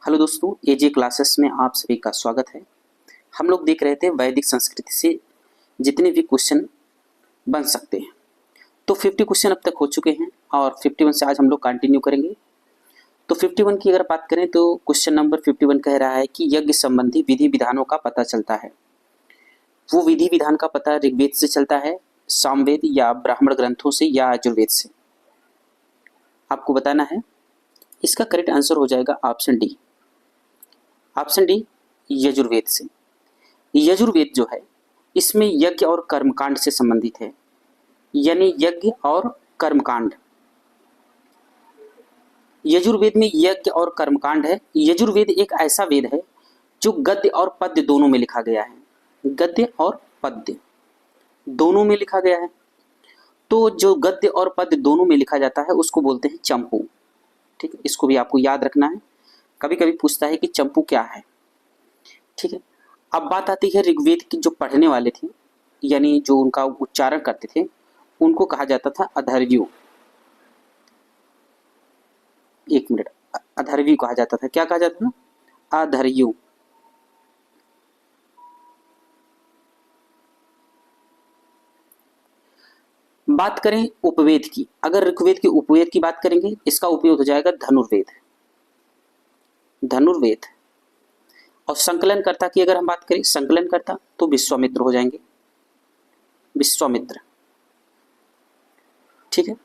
Hello दोस्तों, एजे classes में आप सभी का स्वागत है। हम लोग देख रहे थे वैदिक संस्कृति से जितने भी क्वेश्चन बन सकते हैं। तो 50 क्वेश्चन अब तक हो चुके हैं और 51 से आज हम लोग कंटिन्यू करेंगे। तो 51 की अगर बात करें तो क्वेश्चन नंबर 51 कह रहा है कि यज्ञ संबंधी विधि विधानों का पता चलता है। वो विधि विधान का पता ऋग्वेद से चलता है, सामवेद या ब्राह्मण ग्रंथों से या यजुर्वेद से। आपको बताना है। इसका करेक्ट आंसर हो जाएगा option D. Option D Yajurveda से। यजुर्वेद जो है इसमें यज्ञ और कर्मकांड से संबंधित है, यानी यज्ञ और कर्मकांड। यजुर्वेद में यज्ञ और कर्मकांड है। यजुर्वेद एक ऐसा वेद है जो गद्य और पद्य दोनों में लिखा गया है। गद्य और पद्य दोनों में लिखा गया है। तो जो गद्य और पद्य दोनों में लिखा जाता है उसको बोलते हैं चंपू। ठीक है, इसको भी आपको याद रखना है। कभी कभी पूछता है कि चंपू क्या है। ठीक है, अब बात आती है ऋग्वेद की। जो पढ़ने वाले थे यानी जो उनका उच्चारण करते थे उनको कहा जाता था अधर्व्यु। एक मिनट, अधर्व्यु कहा जाता था। क्या कहा जाता था? अधर्व्यु। बात करें उपवेद की। अगर ऋग्वेद के उपवेद की बात करेंगे इसका उपयोग हो जाएगा धनुर्वेद। धनुर्वेद। और संकलनकर्ता की अगर हम बात करें, संकलनकर्ता तो विश्वामित्र हो जाएंगे। विश्वामित्र। ठीक है,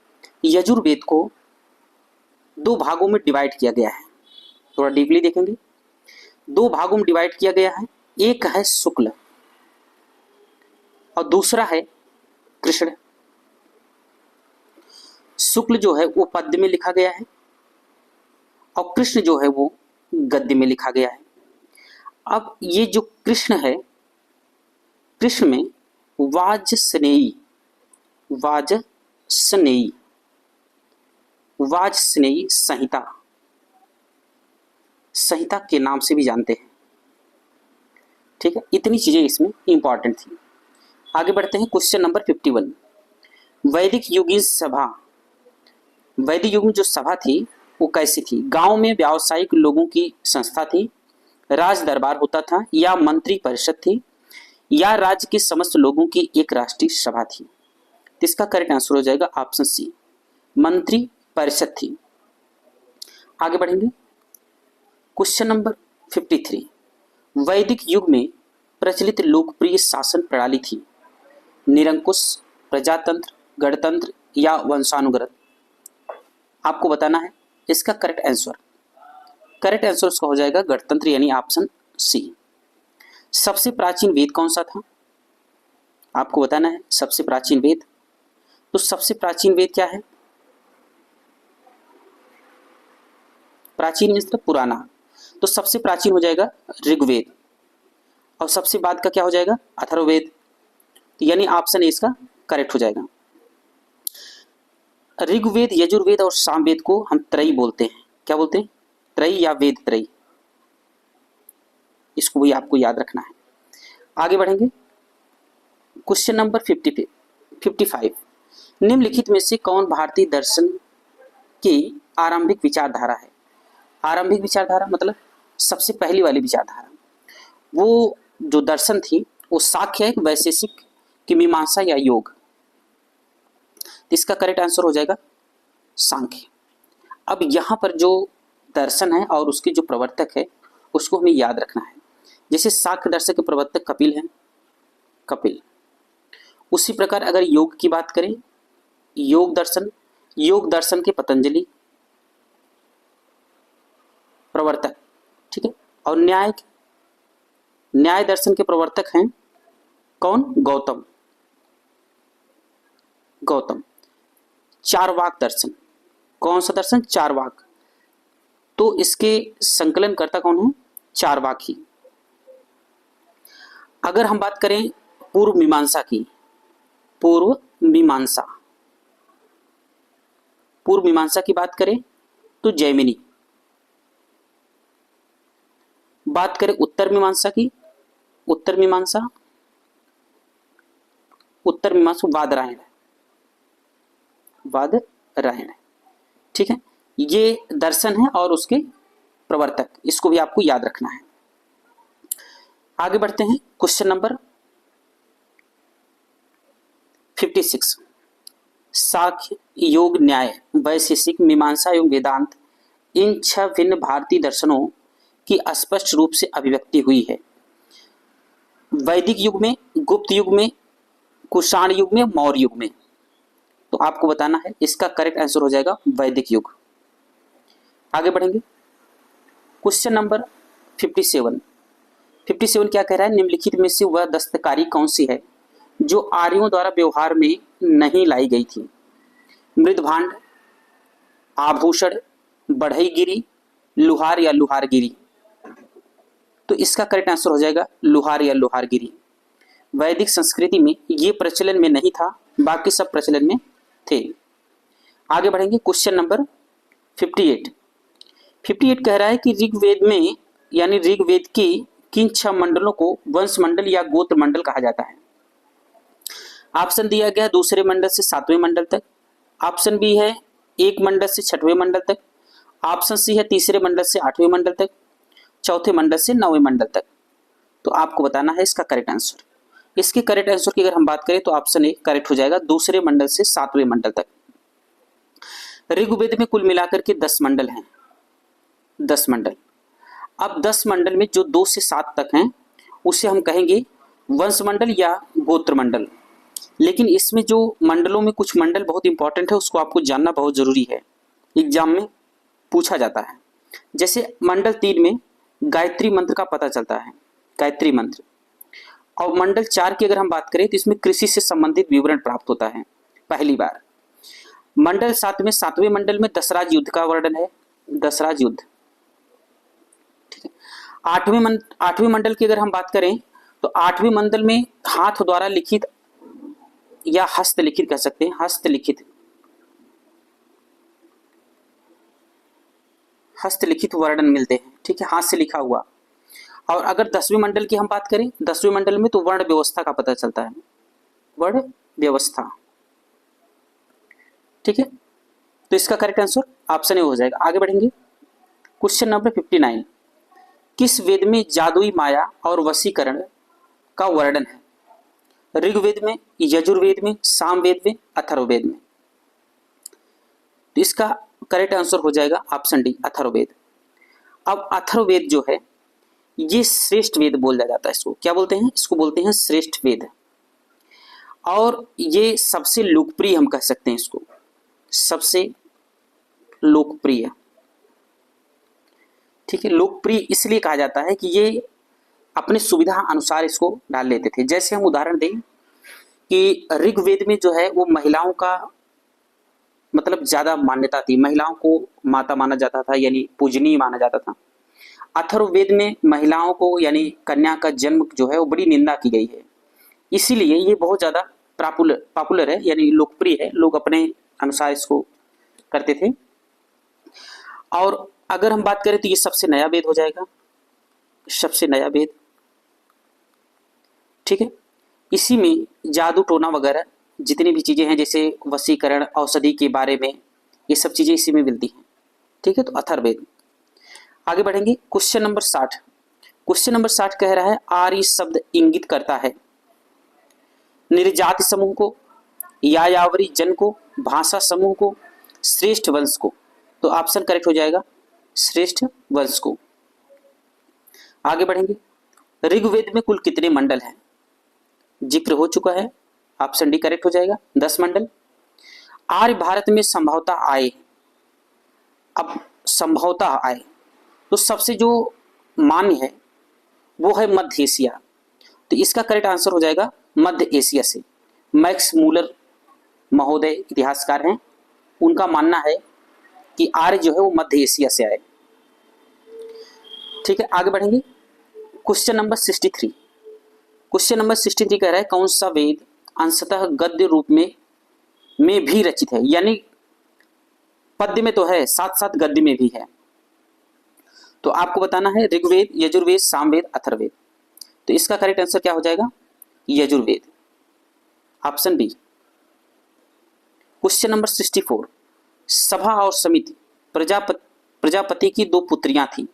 यजुर्वेद को दो भागों में डिवाइड किया गया है। थोड़ा डीपली देखेंगे। दो भागों में डिवाइड किया गया है। एक है शुक्ल और दूसरा है कृष्ण। शुक्ल जो है वो पद्य में लिखा गया है और कृष्ण जो है वो गद्य में लिखा गया है। अब ये जो कृष्ण है, कृष्ण में वाजस्नेयी, वाजस्नेयी, वाजस्नेयी संहिता, संहिता के नाम से भी जानते हैं। ठीक है, इतनी चीजें इसमें इंपॉर्टेंट थी। आगे बढ़ते हैं। Question number 51। वैदिक युग की सभा। वैदिक युग में जो सभा थी वो कैसी थी? गांव में व्यावसायिक लोगों की संस्था थी, राज दरबार होता था, या मंत्री परिषद थी, या राज्य के समस्त लोगों की एक राष्ट्रीय सभा थी। तो इसका करेक्ट आंसर हो जाएगा ऑप्शन सी, मंत्री परिषद थी। आगे बढ़ेंगे। Question number 53। वैदिक युग में प्रचलित लोकप्रिय शासन प्रणाली थी निरंकुश, प्रजातंत्र, गणतंत्र या वंशानुगत। आपको बताना है। इसका करेक्ट आंसर उसका हो जाएगा गणतंत्र, यानी ऑप्शन सी। सबसे प्राचीन वेद कौन सा था? आपको बताना है सबसे प्राचीन वेद। तो सबसे प्राचीन वेद क्या है? प्राचीन मतलब पुराना। तो सबसे प्राचीन हो जाएगा ऋग्वेद और सबसे बाद का क्या हो जाएगा? अथर्ववेद। तो यानी ऑप्शन ए इसका करेक्ट हो जाएगा। ऋग्वेद, यजुर्वेद और सामवेद को हम त्रयी बोलते हैं। क्या बोलते हैं? त्रयी या वेद त्रयी। इसको भी आपको याद रखना है। आगे बढ़ेंगे। Question number 55। निम्नलिखित में से कौन भारतीय दर्शन की आरंभिक विचारधारा है? आरंभिक विचारधारा मतलब सबसे पहली वाली विचारधारा। वो जो दर्शन थी वो सांख्य, वैशेषिक की मीमांसा या योग। इसका करेक्ट आंसर हो जाएगा सांख्य। अब यहाँ पर जो दर्शन है और उसके जो प्रवर्तक है उसको हमें याद रखना है। जैसे सांख्य दर्शन के प्रवर्तक कपिल हैं, कपिल। उसी प्रकार अगर योग की बात करें, योग दर्शन के पतंजलि प्रवर्तक। ठीक है, और न्याय दर्शन के प्रवर्तक हैं कौन? गौतम। चारवाक दर्शन, कौन सा दर्शन? चारवाक। तो इसके संकलनकर्ता कौन है? चारवाक ही। अगर हम बात करें पूर्व मीमांसा की, पूर्व मीमांसा की बात करें तो जैमिनी। बात करें उत्तर मीमांसा की, उत्तर मीमांसा वादरायण। ठीक है, ये दर्शन है और उसके प्रवर्तक, इसको भी आपको याद रखना है। आगे बढ़ते हैं क्वेश्चन नंबर 56। सांख्य, योग, न्याय, वैशेषिक, मीमांसा एवं वेदांत, इन 6 भिन्न भारतीय दर्शनों की स्पष्ट रूप से अभिव्यक्ति हुई है। वैदिक युग में, गुप्त युग में, कुषाण युग में, मौर्य युग में। तो आपको बताना है, इसका करेक्ट आंसर हो जाएगा वैदिक युग। आगे बढ़ेंगे क्वेश्चन नंबर 57 क्या कह रहा है, निम्नलिखित में से वह दस्तकारी कौन सी है जो आर्यों द्वारा व्यवहार में नहीं लाई गई थी? मृदभांड, आभूषण, बढ़ईगिरी, लुहार या लुहारगिरी। तो इसका करेक्ट आंसर हो जाएगा लुहार या लुहारगिरी। वैदिक संस्कृति में ये प्रचलन में नहीं था, बाकी सब प्रचलन में थे। आगे बढ़ेंगे क्वेश्चन नंबर 58 कह रहा है कि ऋग्वेद में यानी ऋग्वेद के किन 6 मंडलों को वंश मंडल या गोत्र मंडल कहा जाता है? ऑप्शन दिया गया दूसरे मंडल से 7वें मंडल तक, ऑप्शन बी है 1 मंडल से 6वें मंडल तक, ऑप्शन सी है तीसरे मंडल से 8वें मंडल तक, चौथे मंडल से 9वें मंडल तक। तो आपको बताना है इसका करेक्ट आंसर। इसके करेक्ट आंसर की अगर हम बात करें तो ऑप्शन ए करेक्ट हो जाएगा, दूसरे मंडल से 7वें मंडल तक। ऋग्वेद में कुल मिलाकर के 10 मंडल हैं, 10 मंडल। अब 10 मंडल में जो 2 से 7 तक हैं उसे हम कहेंगे वंश मंडल या गोत्र मंडल। लेकिन इसमें जो मंडलों में कुछ मंडल बहुत इंपॉर्टेंट है, उसको आपको जानना बहुत जरूरी है, एग्जाम में पूछा जाता है। जैसे मंडल 3 में गायत्री मंत्र का पता चलता है, गायत्री मंत्र। और मंडल 4 की अगर हम बात करें तो इसमें कृषि से संबंधित विवरण प्राप्त होता है पहली बार। मंडल 7 में 7वें मंडल में दशराज युद्ध का वर्णन है, दशराज युद्ध। ठीक है। 8वें मंडल की अगर हम बात करें तो 8वें मंडल में हाथ द्वारा लिखित या हस्तलिखित कह सकते हैं, हस्तलिखित वर्णन मिलते हैं। ठीक है, हाथ से लिखा हुआ। और अगर 10वें मंडल की हम बात करें, 10वें मंडल में तो वर्ण व्यवस्था का पता चलता है, वर्ण व्यवस्था। ठीक है, तो इसका करेक्ट आंसर ऑप्शन ए हो जाएगा। आगे बढ़ेंगे क्वेश्चन नंबर 59। किस वेद में जादुई माया और वशीकरण का वर्णन है? ऋग्वेद में, यजुर्वेद में, सामवेद में, अथर्ववेद में। तो इसका करेक्ट आंसर हो जाएगा ऑप्शन डी, अथर्ववेद। अब अथर्ववेद जो है ये श्रेष्ठ वेद बोला जाता है। इसको क्या बोलते हैं? इसको बोलते हैं श्रेष्ठ वेद। और ये सबसे लोकप्रिय हम कह सकते हैं, इसको सबसे लोकप्रिय। ठीक है, लोकप्रिय इसलिए कहा जाता है कि ये अपने सुविधा अनुसार इसको डाल लेते थे। जैसे हम उदाहरण दें कि ऋग्वेद में जो है वो महिलाओं का मतलब ज्यादा मान्यता थी, महिलाओं को माता माना जाता था, यानी पूजनीय माना जाता था। अथर्ववेद में महिलाओं को यानी कन्या का जन्म जो है वो बड़ी निंदा की गई है, इसीलिए ये बहुत ज्यादा पॉपुलर है, यानी लोकप्रिय है, लोग अपने अनुसार इसको करते थे। और अगर हम बात करें तो ये सबसे नया वेद हो जाएगा, सबसे नया वेद। ठीक है, इसी में जादू टोना वगैरह जितनी भी चीजें हैं, जैसे वशीकरण, औषधि के बारे में, ये सब चीजें इसी में मिलती हैं। ठीक है, तो अथर्ववेद। आगे बढ़ेंगे क्वेश्चन नंबर 60। क्वेश्चन नंबर 60 कह रहा है आर्य शब्द इंगित करता है निर्जाति समूह को, यायावरी जन को, भाषा समूह को, श्रेष्ठ वंश को। तो ऑप्शन करेक्ट हो जाएगा श्रेष्ठ वंश को। आगे बढ़ेंगे ऋग्वेद में कुल कितने मंडल हैं? जिक्र हो चुका है, ऑप्शन डी करेक्ट हो जाएगा 10 मंडल। आर्य भारत में संभवतः आए, अब संभवतः आए तो सबसे जो मान्य है वो है मध्य एशिया। तो इसका करेक्ट आंसर हो जाएगा मध्य एशिया से। मैक्स मूलर महोदय इतिहासकार हैं, उनका मानना है कि आर्य जो है वो मध्य एशिया से आए। ठीक है, आगे बढ़ेंगे क्वेश्चन नंबर 63। क्वेश्चन नंबर 63 कह रहा है कौन सा वेद अंशतः गद्य रूप में भी रचित है, यानी पद्य में तो है साथ साथ गद्य में भी है। तो आपको बताना है ऋग्वेद, यजुर्वेद, सामवेद, अथर्ववेद। तो इसका करेक्ट आंसर क्या हो जाएगा? Yajurveda, option B. Question number 64। सभा और समिति प्रजापति की 2 पुत्रियां थी,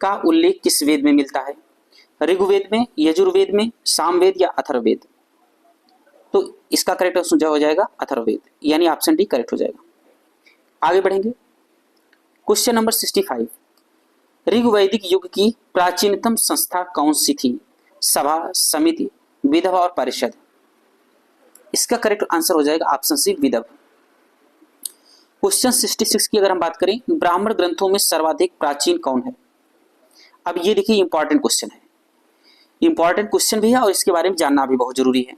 का उल्लेख किस वेद में मिलता है? ऋग्वेद में, यजुर्वेद में, सामवेद या अथर्ववेद? तो इसका करेक्ट आंसर हो जाएगा अथर्ववेद, यानी ऑप्शन डी करेक्ट हो जाएगा। आगे बढ़ेंगे, क्वेश्चन नंबर 65। ऋग्वैदिक युग की प्राचीनतम संस्था कौन सी थी? सभा, समिति, विधवा और परिषद? इसका करेक्ट आंसर हो जाएगा ऑप्शन सी विधव। क्वेश्चन 66 की अगर हम बात करें, ब्राह्मण ग्रंथों में सर्वाधिक प्राचीन कौन है? अब ये देखिए इंपॉर्टेंट क्वेश्चन है, इंपॉर्टेंट क्वेश्चन भी है और इसके बारे में जानना भी बहुत जरूरी है।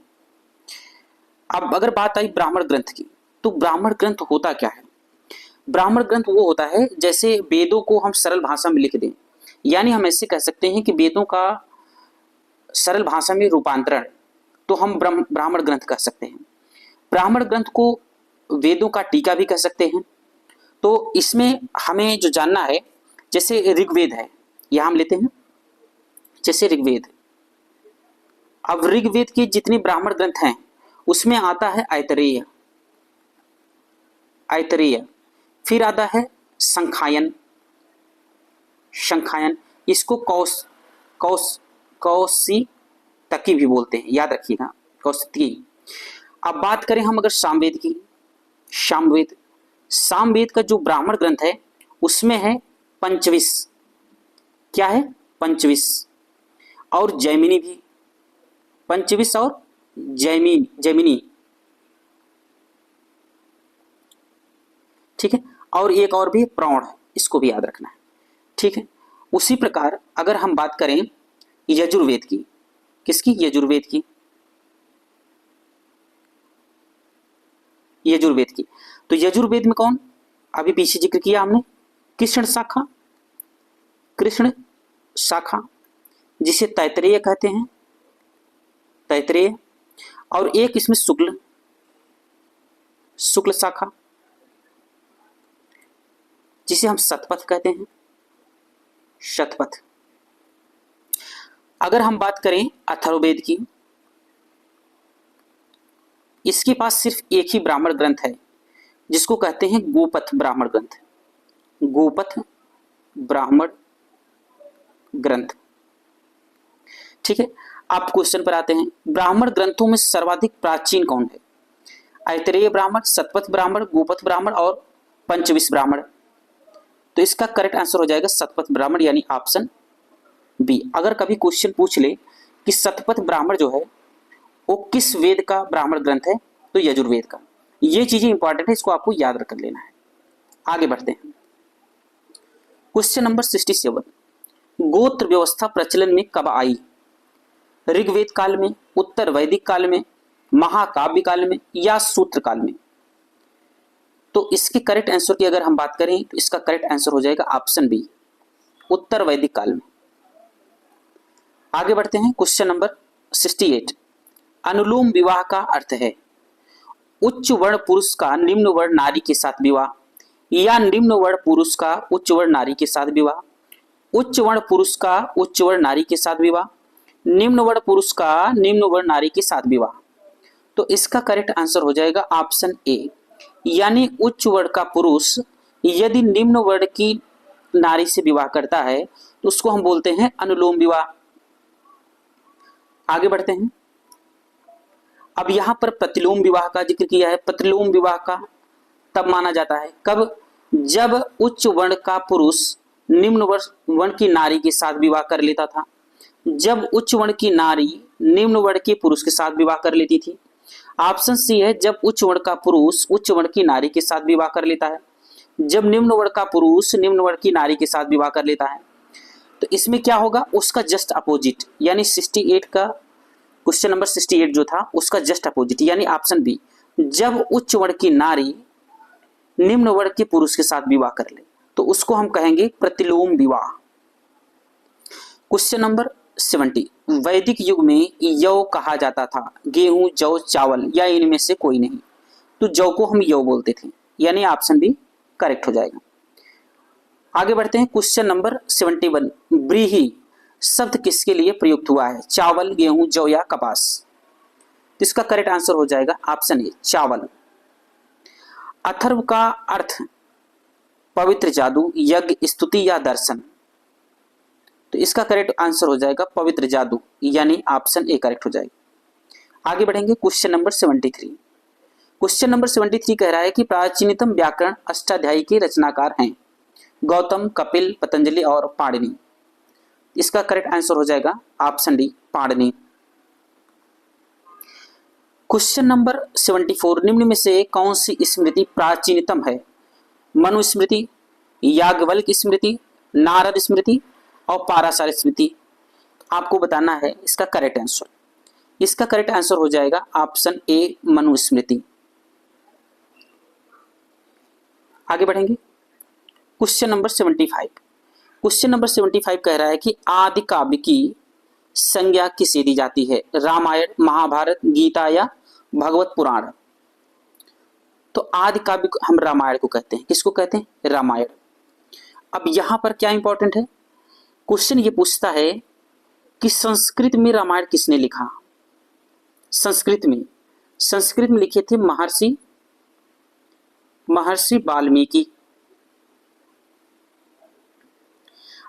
अब अगर बात आई ब्राह्मण ग्रंथ की, तो ब्राह्मण ग्रंथ होता क्या है? ब्राह्मण ग्रंथ वो होता है जैसे वेदों को हम सरल भाषा में लिख दें, यानी हम ऐसे कह सकते हैं कि वेदों का सरल भाषा में रूपांतरण, तो हम ब्राह्मण ग्रंथ कह सकते हैं। ब्राह्मण ग्रंथ को वेदों का टीका भी कह सकते हैं। तो इसमें हमें जो जानना है, जैसे ऋग्वेद है, यह हम लेते हैं जैसे ऋग्वेद। अब ऋग्वेद के जितने ब्राह्मण ग्रंथ हैं उसमें आता है ऐतरेय, ऐतरेय, फिर आता है संखायन, संखायन, इसको कौशितकी भी बोलते हैं, याद रखिएगा, कौशितकी। अब बात करें हम अगर सामवेद की, सामवेद, सामवेद का जो ब्राह्मण ग्रंथ है उसमें है पंचविश, क्या है? पंचविश, और जैमिनी भी, पंचविश और जैमिनी, ठीक है, और एक और भी प्रौढ़, इसको भी याद रखना है, ठीक है। उसी प्रकार अगर हम बात करें यजुर्वेद की, किसकी? यजुर्वेद की, यजुर्वेद की, तो यजुर्वेद में कौन? अभी पीछे जिक्र किया हमने, कृष्ण शाखा, कृष्ण शाखा, जिसे तैत्तरीय कहते हैं, तैत्तरीय, और एक इसमें शुक्ल, शुक्ल शाखा, जिसे हम शतपथ कहते हैं, शतपथ। अगर हम बात करें अथर्ववेद की, इसके पास सिर्फ एक ही ब्राह्मण ग्रंथ है जिसको कहते हैं गोपथ ब्राह्मण ग्रंथ, गोपथ ब्राह्मण ग्रंथ, ठीक है। आप क्वेश्चन पर आते हैं, ब्राह्मण ग्रंथों में सर्वाधिक प्राचीन कौन है? ऐतरेय ब्राह्मण, शतपथ ब्राह्मण, गोपथ ब्राह्मण और पंचविश ब्राह्मण? तो इसका करेक्ट आंसर हो जाएगा शतपथ ब्राह्मण, यानी ऑप्शन बी। अगर कभी क्वेश्चन पूछ ले कि शतपथ ब्राह्मण जो है वो किस वेद का ब्राह्मण ग्रंथ है, तो यजुर्वेद का। ये चीजें इंपॉर्टेंट है, इसको आपको याद रख लेना है। आगे बढ़ते हैं, क्वेश्चन नंबर 67। गोत्र व्यवस्था प्रचलन में कब आई? ऋग्वेद काल में, उत्तर वैदिक काल में, महाकाव्य काल में या सूत्र काल में? तो इसके करेक्ट आंसर की अगर हम बात करें तो इसका करेक्ट आंसर हो जाएगा ऑप्शन बी, उत्तर वैदिक काल में। आगे बढ़ते हैं, क्वेश्चन नंबर 68। अनुलोम विवाह का अर्थ है उच्च वर्ण पुरुष का निम्न वर्ण नारी के साथ विवाह, या निम्न वर्ण पुरुष का उच्च वर्ण नारी के साथ विवाह, उच्च वर्ण पुरुष का उच्च वर्ण नारी के साथ विवाह, निम्न वर्ण पुरुष का निम्न वर्ण नारी के साथ विवाह? तो इसका करेक्ट आंसर हो जाएगा ऑप्शन ए, यानी उच्च वर्ण का पुरुष यदि निम्न वर्ण की नारी से विवाह करता है तो उसको हम बोलते हैं अनुलोम विवाह। आगे बढ़ते हैं, अब यहां पर प्रतिलोम विवाह का जिक्र किया है। प्रतिलोम विवाह का तब माना जाता है कब? जब उच्च वर्ण का पुरुष निम्न वर्ण की नारी के साथ विवाह कर लेता था, जब उच्च वर्ण की नारी निम्न वर्ण के पुरुष के साथ विवाह कर लेती थी। ऑप्शन सी है, जब उच्च वर्ण का पुरुष उच्च वर्ण की नारी के साथ विवाह कर लेता है, जब निम्न वर्ण का पुरुष निम्न वर्ण की नारी के साथ विवाह कर लेता है। तो इसमें क्या होगा? उसका जस्ट अपोजिट, यानी 68 का क्वेश्चन नंबर 68 जो था उसका जस्ट अपोजिट, यानी ऑप्शन बी, जब उच्च वर्ण की नारी निम्न वर्ण के पुरुष के साथ विवाह कर ले तो उसको हम कहेंगे प्रतिलोम विवाह। Question number 70। वैदिक युग में यौ कहा जाता था गेहूं, जौ, चावल या इनमें से कोई नहीं? तो जौ को हम यौ बोलते थे, यानी ऑप्शन बी करेक्ट हो जाएगा। आगे बढ़ते हैं, क्वेश्चन नंबर 71। व्रीहि शब्द किसके लिए प्रयुक्त हुआ है? चावल, गेहूं, जौ या कपास? इसका करेक्ट आंसर हो जाएगा ऑप्शन ए, चावल। अथर्व का अर्थ पवित्र, जादू, यज्ञ, स्तुति या दर्शन? तो इसका करेक्ट आंसर हो जाएगा पवित्र जादू, यानी ऑप्शन ए करेक्ट हो जाएगा। आगे बढ़ेंगे क्वेश्चन नंबर 73। क्वेश्चन नंबर 73 कह रहा है कि प्राचीनतम व्याकरण अष्टाध्यायी के रचनाकार हैं गौतम, कपिल, पतंजलि और पाणिनि। इसका करेक्ट आंसर हो जाएगा option D Panini. Question number 74, निम्न में से कौन सी स्मृति प्राचीनतम है? मनुस्मृति, याज्ञवल्क्य स्मृति, नारद स्मृति और पाराशर स्मृति। आपको बताना है इसका करेक्ट आंसर। इसका करेक्ट आंसर हो जाएगा ऑप्शन ए मनुस्मृति। आगे बढ़ेंगे क्वेश्चन नंबर 75। क्वेश्चन नंबर 75 कह रहा है कि आदि काव्य की संज्ञा किसे दी जाती है? रामायण, महाभारत, गीता या भगवत पुराण? तो आदि काव्य हम रामायण को कहते हैं। किसको कहते हैं? रामायण। अब यहां पर क्या इंपॉर्टेंट है, क्वेश्चन ये पूछता है कि संस्कृत में रामायण किसने लिखा? संस्कृत में लिखे थे महर्षि वाल्मीकि।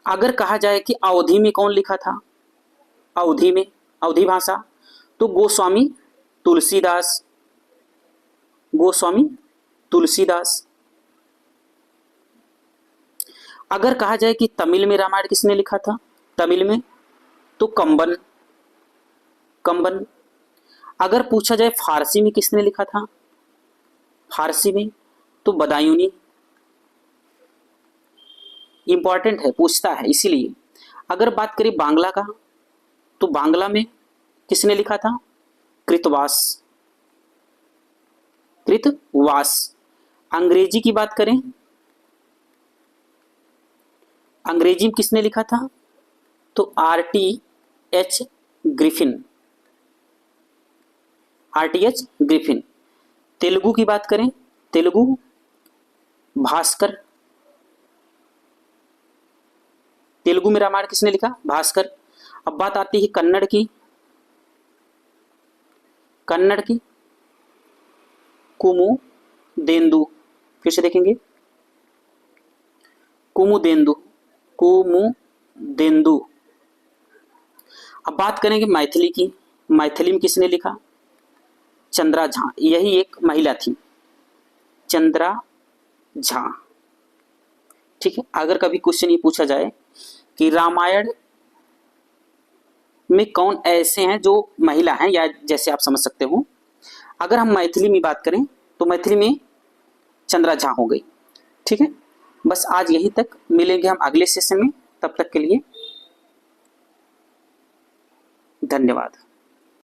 अगर कहा जाए कि अवधी में कौन लिखा था? अवधी भाषा, तो गोस्वामी तुलसीदास। अगर कहा जाए कि तमिल में रामायण किसने लिखा था? तमिल में तो कंबन। अगर पूछा जाए फारसी में किसने लिखा था? फारसी में तो बदायूनी। इंपॉर्टेंट है, पूछता है इसीलिए। अगर बात करें बांग्ला का, तो बांग्ला में किसने लिखा था? कृतवास। अंग्रेजी की बात करें, अंग्रेजी में किसने लिखा था? तो RTH ग्रिफिन। तेलुगु की बात करें, तेलुगु भास्कर। तेलुगु में रामायण किसने लिखा? भास्कर। अब बात आती है कन्नड़ की कुमुदेंदु। फिर से देखेंगे, कुमुदेंदु। अब बात करेंगे मैथिली की। मैथिली में किसने लिखा? चंद्रा झा। यही एक महिला थी, चंद्रा झा। ठीक है। अगर कभी क्वेश्चन ये पूछा जाए कि रामायण में कौन ऐसे हैं जो महिला हैं, या जैसे आप समझ सकते हो, अगर हम मैथिली में बात करें तो मैथिली में चंद्रा झा हो गई। ठीक है। बस आज यहीं तक, मिलेंगे हम अगले सेशन में। तब तक के लिए धन्यवाद।